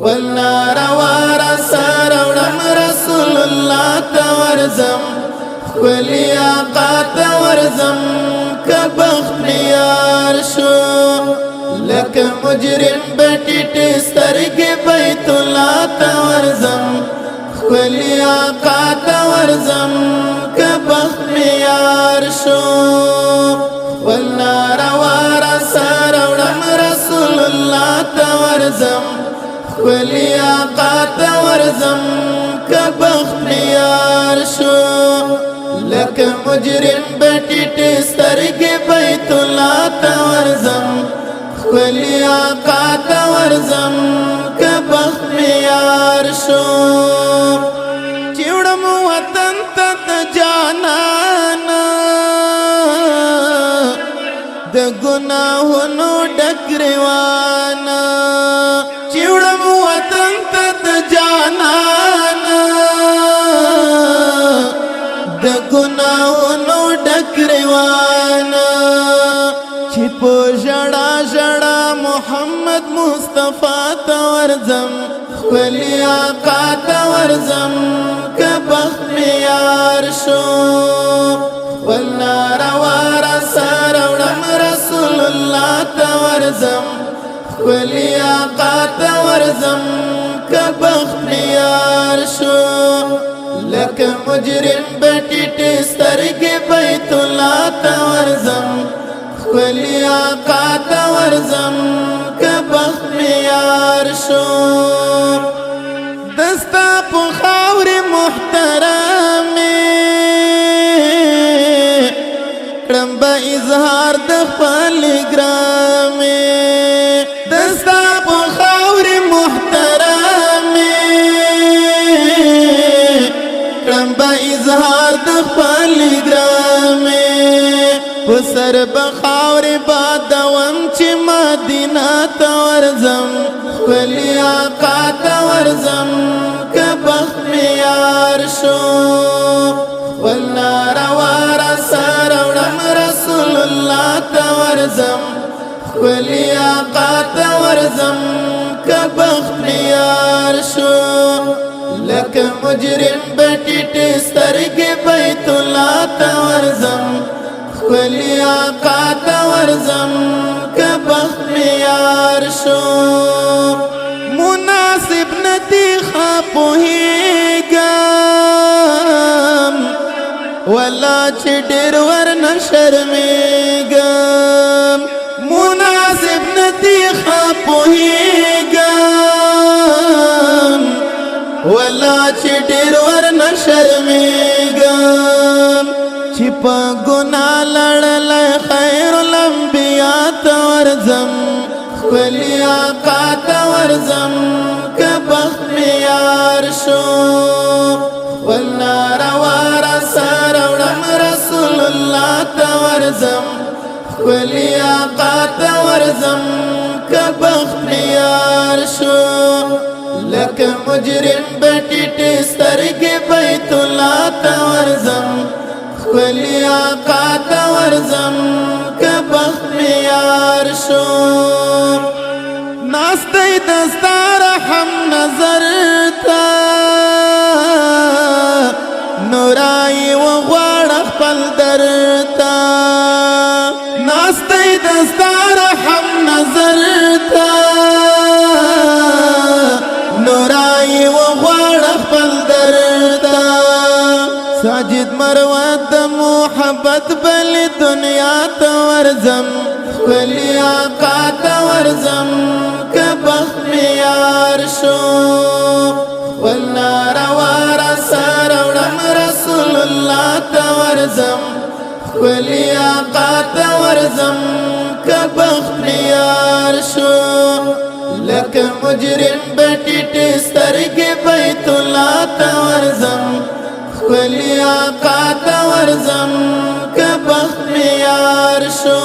خپل روار سر وړم رسول الله ته ورځم خپل آقا ته ورځم که بخت مې یار شو لکه مجرم به ټیټې سترګې بیت الله ته ورځم خپل آقا ته ورځم که بخت مې یار شو خپل ناروا سر وړم رسول الله ته ورځم خپل آقا ته ورځم که بخت مې یار شو لکه مجرم به ټیټې سترګې بیت الله ته ورځم خپل آقا ته ورځم که بخت مې یار شو چې وړم وطن ته د جانانه د ګناهونو ډک روانه چې وړم وطن ته د جانانه د ګناهونو ډک روانه چې په ژړا ژړا محمد مصطفی ته ورځم خپل آقا ته ورځم که بخت مې یار شو خپل ناروا سر وړم رسول الله ته ورځم خپل آقا ته ورځم که بخت مې یار شو لکه مجرم به ټیټې سترګې بیت الله ته ورځم خپل آقا ته ورځم که بخت مې یار شو دستا په خاورې محترمې کړم به اظهار د خپل ګرامې دستا په خاورې محترمې کړم به اظهار د خپل ګرامې په سر به خاورې بادوم چې مدینه ته ورځم خپل آقا ته ورځم که بخت مې یار شو خپل ناروا سر وړم رسول الله ته ورځم خپل آقا ته ورځم که بخت مې یار شو لکه مجرم به ټیټې سترګې بیت الله ته ورځم خپل آقا ته ورځم که بخت مې یار شو مناسب ندی ښه پوهېږم ولا چې ډېر ورنه شرمېږم مناسب ندی ښه پوهېږم ولا چې ډېر ورنه شرمېږم چې په ګناه لړلی خیر الانبیا ته ورځم خپل آقا ته ورځم که بخت مې یار شو خپل ناروا سر وړم رسول الله ته ورځم خپل آقا ته ورځم که بخت مې یار شو لکه مجرم به ټیټې سترګې بیت الله ته ورځم خپل آقا ته ورځم که بخت مې یار شو ناستی دستا رحم نظر تا نورای و غواړه خپل در تا ناستی دستا رحم نظر تا نورای و غواړه خپل در تا ساجد مروت د محبت بل دنیا ته ورځم خپل آقا ته ورځم که بخت مې یار شو خپل ناروا سر وړم رسول الله ته ورځم خپل آقا ته ورځم که بخت مې یار شو لکه مجرم به ټیټې سترګې بیت الله ته ورځم خپل آقا ته ورځم که بخت مې یار شو